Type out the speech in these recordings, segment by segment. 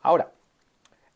Ahora,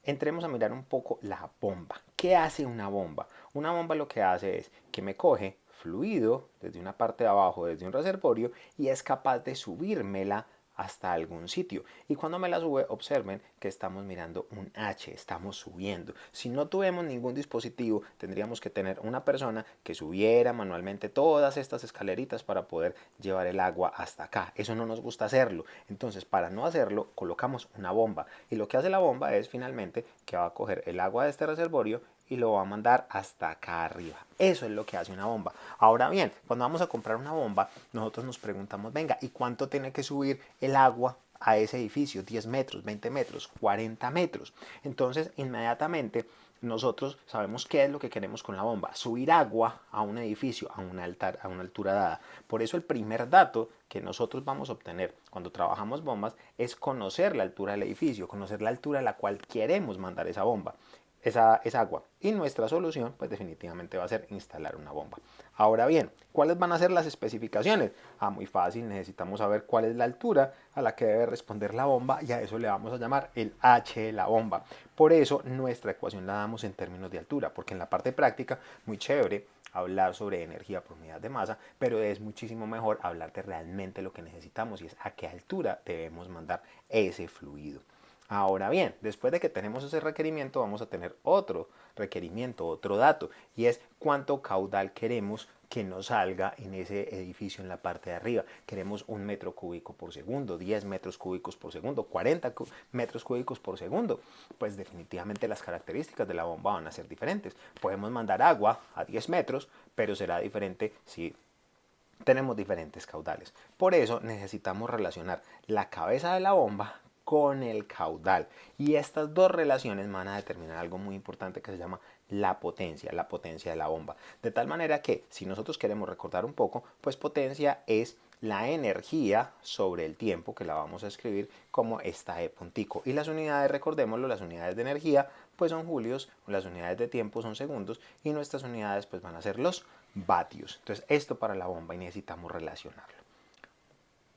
entremos a mirar un poco la bomba. ¿Qué hace una bomba? Una bomba lo que hace es que me coge fluido desde una parte de abajo, desde un reservorio, y es capaz de subírmela hasta algún sitio. Y cuando me la sube, observen que estamos mirando un H, estamos subiendo. Si no tuviéramos ningún dispositivo, tendríamos que tener una persona que subiera manualmente todas estas escaleritas para poder llevar el agua hasta acá. Eso no nos gusta hacerlo. Entonces, para no hacerlo, colocamos una bomba. Y lo que hace la bomba es finalmente que va a coger el agua de este reservorio y lo va a mandar hasta acá arriba. Eso es lo que hace una bomba. Ahora bien, cuando vamos a comprar una bomba, nosotros nos preguntamos, venga, ¿y cuánto tiene que subir el agua a ese edificio? 10 metros, 20 metros, 40 metros. Entonces, inmediatamente nosotros sabemos qué es lo que queremos con la bomba: subir agua a un edificio a una altura dada. Por eso el primer dato que nosotros vamos a obtener cuando trabajamos bombas es conocer la altura del edificio, conocer la altura a la cual queremos mandar esa bomba, esa agua. Y nuestra solución, pues definitivamente va a ser instalar una bomba. Ahora bien, ¿cuáles van a ser las especificaciones? Muy fácil, necesitamos saber cuál es la altura a la que debe responder la bomba, y a eso le vamos a llamar el H de la bomba. Por eso nuestra ecuación la damos en términos de altura, porque en la parte práctica, muy chévere hablar sobre energía por unidad de masa, pero es muchísimo mejor hablar de realmente lo que necesitamos, y es a qué altura debemos mandar ese fluido. Ahora bien, después de que tenemos ese requerimiento, vamos a tener otro requerimiento, otro dato, y es cuánto caudal queremos que nos salga en ese edificio en la parte de arriba. Queremos 1 metro cúbico por segundo, 10 metros cúbicos por segundo, 40 metros cúbicos por segundo. Pues definitivamente las características de la bomba van a ser diferentes. Podemos mandar agua a 10 metros, pero será diferente si tenemos diferentes caudales. Por eso necesitamos relacionar la cabeza de la bomba con el caudal, y estas dos relaciones van a determinar algo muy importante que se llama la potencia de la bomba. De tal manera que si nosotros queremos recordar un poco, pues potencia es la energía sobre el tiempo, que la vamos a escribir como esta E puntico. Y las unidades, recordémoslo, las unidades de energía pues son julios, las unidades de tiempo son segundos, y nuestras unidades pues van a ser los vatios. Entonces esto para la bomba, y necesitamos relacionarlo.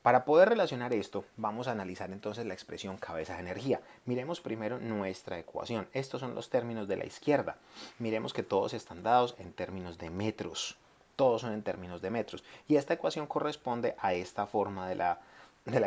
Para poder relacionar esto, vamos a analizar entonces la expresión cabeza de energía. Miremos primero nuestra ecuación. Estos son los términos de la izquierda. Miremos que todos están dados en términos de metros. Todos son en términos de metros. Y esta ecuación corresponde a esta forma de la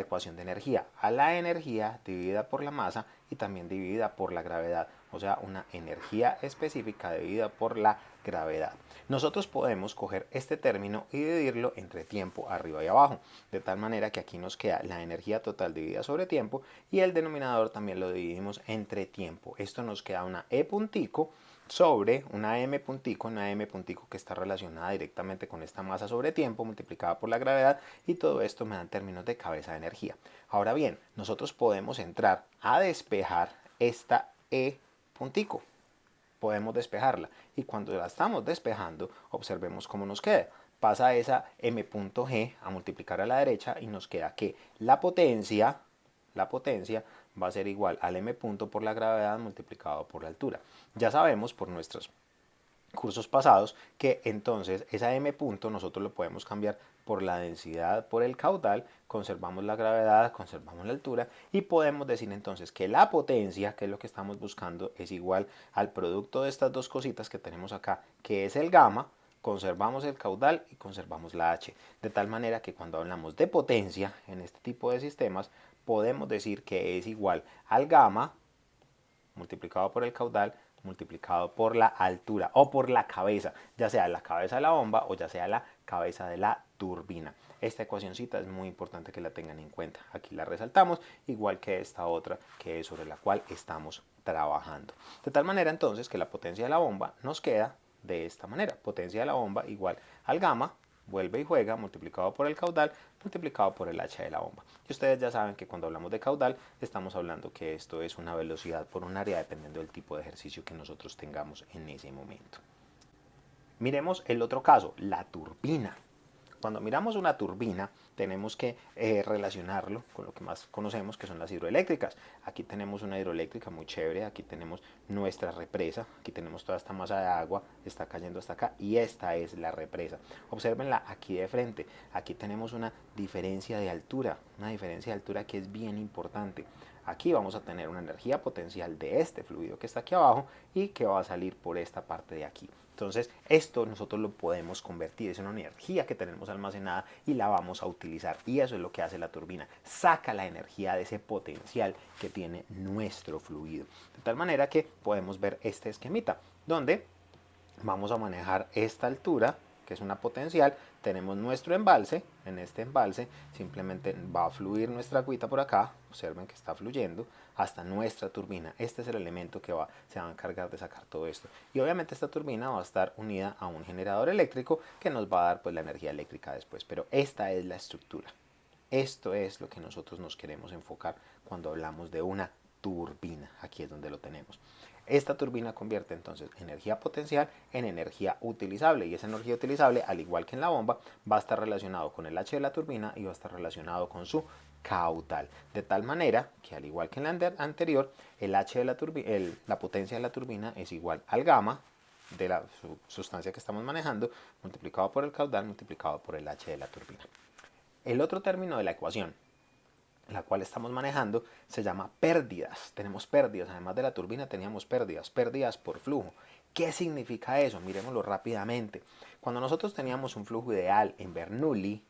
ecuación de energía: a la energía dividida por la masa y también dividida por la gravedad. O sea, una energía específica dividida por la gravedad. Nosotros podemos coger este término y dividirlo entre tiempo arriba y abajo, de tal manera que aquí nos queda la energía total dividida sobre tiempo, y el denominador también lo dividimos entre tiempo. Esto nos queda una E puntico sobre una M puntico que está relacionada directamente con esta masa sobre tiempo multiplicada por la gravedad, y todo esto me da en términos de cabeza de energía. Ahora bien, nosotros podemos entrar a despejar esta E puntico, podemos despejarla, y cuando la estamos despejando, observemos cómo nos queda. Pasa esa m.g a multiplicar a la derecha, y nos queda que la potencia va a ser igual al m punto por la gravedad multiplicado por la altura. Ya sabemos por nuestros cursos pasados que entonces esa m punto nosotros lo podemos cambiar por la densidad por el caudal, conservamos la gravedad, conservamos la altura, y podemos decir entonces que la potencia, que es lo que estamos buscando, es igual al producto de estas dos cositas que tenemos acá, que es el gamma. Conservamos el caudal y conservamos la h, de tal manera que cuando hablamos de potencia en este tipo de sistemas, podemos decir que es igual al gamma multiplicado por el caudal multiplicado por la altura o por la cabeza, ya sea la cabeza de la bomba o ya sea la cabeza de la turbina. Esta ecuacióncita es muy importante que la tengan en cuenta. Aquí la resaltamos, igual que esta otra que es sobre la cual estamos trabajando. De tal manera entonces que la potencia de la bomba nos queda de esta manera: potencia de la bomba igual al gamma, vuelve y juega, multiplicado por el caudal, multiplicado por el h de la bomba. Y ustedes ya saben que cuando hablamos de caudal, estamos hablando que esto es una velocidad por un área dependiendo del tipo de ejercicio que nosotros tengamos en ese momento. Miremos el otro caso, la turbina. Cuando miramos una turbina, tenemos que relacionarlo con lo que más conocemos, que son las hidroeléctricas. Aquí tenemos una hidroeléctrica muy chévere, aquí tenemos nuestra represa, aquí tenemos toda esta masa de agua, está cayendo hasta acá, y esta es la represa. Obsérvenla aquí de frente, aquí tenemos una diferencia de altura que es bien importante. Aquí vamos a tener una energía potencial de este fluido que está aquí abajo y que va a salir por esta parte de aquí. Entonces esto nosotros lo podemos convertir, es una energía que tenemos almacenada y la vamos a utilizar, y eso es lo que hace la turbina, saca la energía de ese potencial que tiene nuestro fluido. De tal manera que podemos ver este esquemita donde vamos a manejar esta altura, que es una potencial, tenemos nuestro embalse, en este embalse simplemente va a fluir nuestra agüita por acá, observen que está fluyendo, hasta nuestra turbina. Este es el elemento que se va a encargar de sacar todo esto. Y obviamente esta turbina va a estar unida a un generador eléctrico que nos va a dar pues la energía eléctrica después, pero esta es la estructura. Esto es lo que nosotros nos queremos enfocar cuando hablamos de una turbina. Aquí es donde lo tenemos. Esta turbina convierte entonces energía potencial en energía utilizable, y esa energía utilizable, al igual que en la bomba, va a estar relacionado con el H de la turbina y va a estar relacionado con su caudal, de tal manera que al igual que en la anterior, el H de la potencia de la turbina es igual al gamma de la sustancia que estamos manejando multiplicado por el caudal multiplicado por el H de la turbina. El otro término de la ecuación, la cual estamos manejando, se llama pérdidas. Tenemos pérdidas, además de la turbina teníamos pérdidas por flujo. ¿Qué significa eso? Miremoslo rápidamente. Cuando nosotros teníamos un flujo ideal en Bernoulli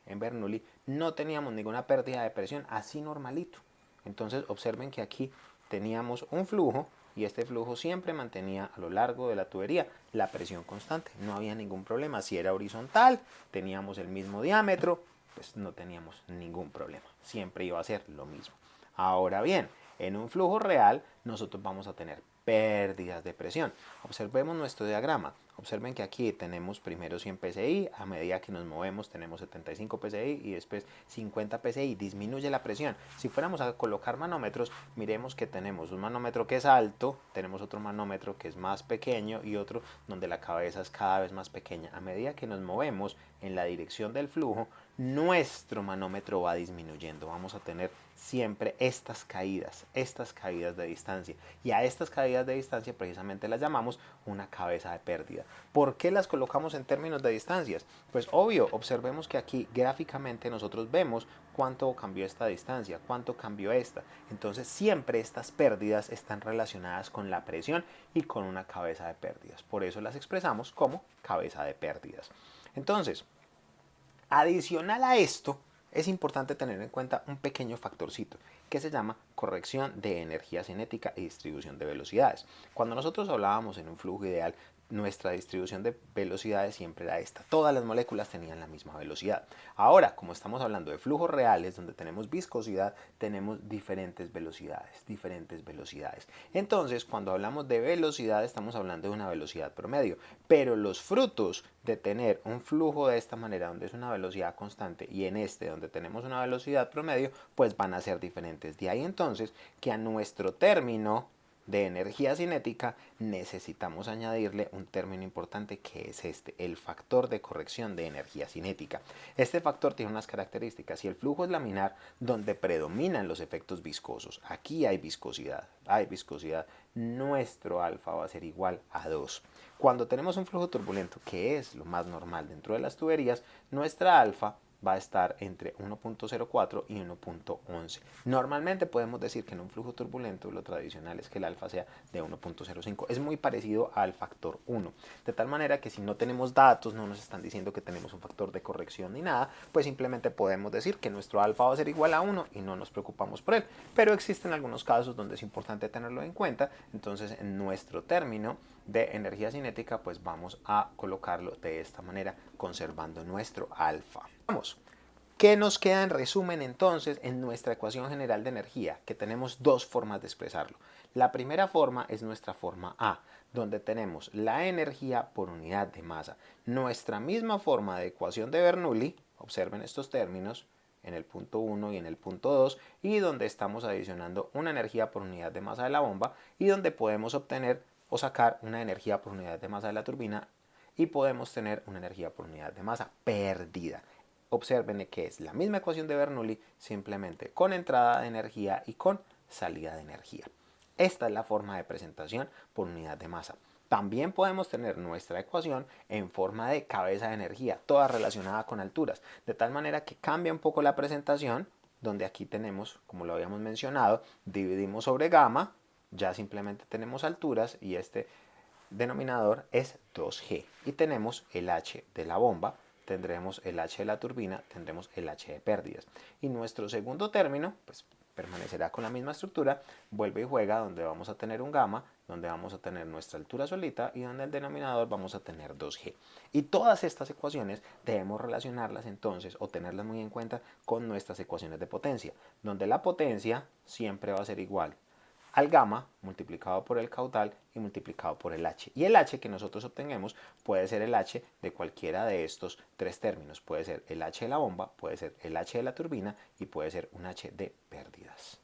no teníamos ninguna pérdida de presión, así normalito. Entonces observen que aquí teníamos un flujo y este flujo siempre mantenía a lo largo de la tubería la presión constante. No había ningún problema. Si era horizontal, teníamos el mismo diámetro, pues no teníamos ningún problema, siempre iba a ser lo mismo. Ahora bien, en un flujo real nosotros vamos a tener pérdidas de presión. Observemos nuestro diagrama. Observen que aquí tenemos primero 100 psi, a medida que nos movemos tenemos 75 psi y después 50 psi, disminuye la presión. Si fuéramos a colocar manómetros, miremos que tenemos un manómetro que es alto, tenemos otro manómetro que es más pequeño y otro donde la cabeza es cada vez más pequeña. A medida que nos movemos en la dirección del flujo, nuestro manómetro va disminuyendo. Vamos a tener siempre estas caídas de distancia, y a estas caídas de distancia precisamente las llamamos una cabeza de pérdida. ¿Por qué las colocamos en términos de distancias? Pues obvio, observemos que aquí gráficamente nosotros vemos cuánto cambió esta distancia, cuánto cambió esta. Entonces siempre estas pérdidas están relacionadas con la presión y con una cabeza de pérdidas. Por eso las expresamos como cabeza de pérdidas. Entonces, adicional a esto, es importante tener en cuenta un pequeño factorcito que se llama corrección de energía cinética y distribución de velocidades. Cuando nosotros hablábamos en un flujo ideal, nuestra distribución de velocidades siempre era esta. Todas las moléculas tenían la misma velocidad. Ahora, como estamos hablando de flujos reales, donde tenemos viscosidad, tenemos diferentes velocidades. Entonces, cuando hablamos de velocidad, estamos hablando de una velocidad promedio. Pero los frutos de tener un flujo de esta manera, donde es una velocidad constante, y en este, donde tenemos una velocidad promedio, pues van a ser diferentes. De ahí entonces que a nuestro término de energía cinética necesitamos añadirle un término importante, que es este, el factor de corrección de energía cinética. Este factor tiene unas características. Si el flujo es laminar, donde predominan los efectos viscosos, aquí hay viscosidad, nuestro alfa va a ser igual a 2. Cuando tenemos un flujo turbulento, que es lo más normal dentro de las tuberías, nuestra alfa va a estar entre 1.04 y 1.11. Normalmente podemos decir que en un flujo turbulento lo tradicional es que el alfa sea de 1.05. Es muy parecido al factor 1. De tal manera que si no tenemos datos, no nos están diciendo que tenemos un factor de corrección ni nada, pues simplemente podemos decir que nuestro alfa va a ser igual a 1 y no nos preocupamos por él. Pero existen algunos casos donde es importante tenerlo en cuenta. Entonces, en nuestro término de energía cinética, pues vamos a colocarlo de esta manera, conservando nuestro alfa. Vamos. ¿Qué nos queda en resumen entonces en nuestra ecuación general de energía? Que tenemos dos formas de expresarlo. La primera forma es nuestra forma A, donde tenemos la energía por unidad de masa. Nuestra misma forma de ecuación de Bernoulli, observen estos términos, en el punto 1 y en el punto 2, y donde estamos adicionando una energía por unidad de masa de la bomba, y donde podemos obtener o sacar una energía por unidad de masa de la turbina, y podemos tener una energía por unidad de masa perdida. Observen que es la misma ecuación de Bernoulli, simplemente con entrada de energía y con salida de energía. Esta es la forma de presentación por unidad de masa. También podemos tener nuestra ecuación en forma de cabeza de energía, toda relacionada con alturas, de tal manera que cambia un poco la presentación, donde aquí tenemos, como lo habíamos mencionado, dividimos sobre gamma, ya simplemente tenemos alturas y este denominador es 2G. Y tenemos el H de la bomba, tendremos el H de la turbina, tendremos el H de pérdidas. Y nuestro segundo término, pues permanecerá con la misma estructura, vuelve y juega donde vamos a tener un gamma, donde vamos a tener nuestra altura solita y donde el denominador vamos a tener 2G. Y todas estas ecuaciones debemos relacionarlas entonces o tenerlas muy en cuenta con nuestras ecuaciones de potencia, donde la potencia siempre va a ser igual al gamma multiplicado por el caudal y multiplicado por el h. Y el h que nosotros obtenemos puede ser el h de cualquiera de estos tres términos. Puede ser el h de la bomba, puede ser el h de la turbina y puede ser un h de pérdidas.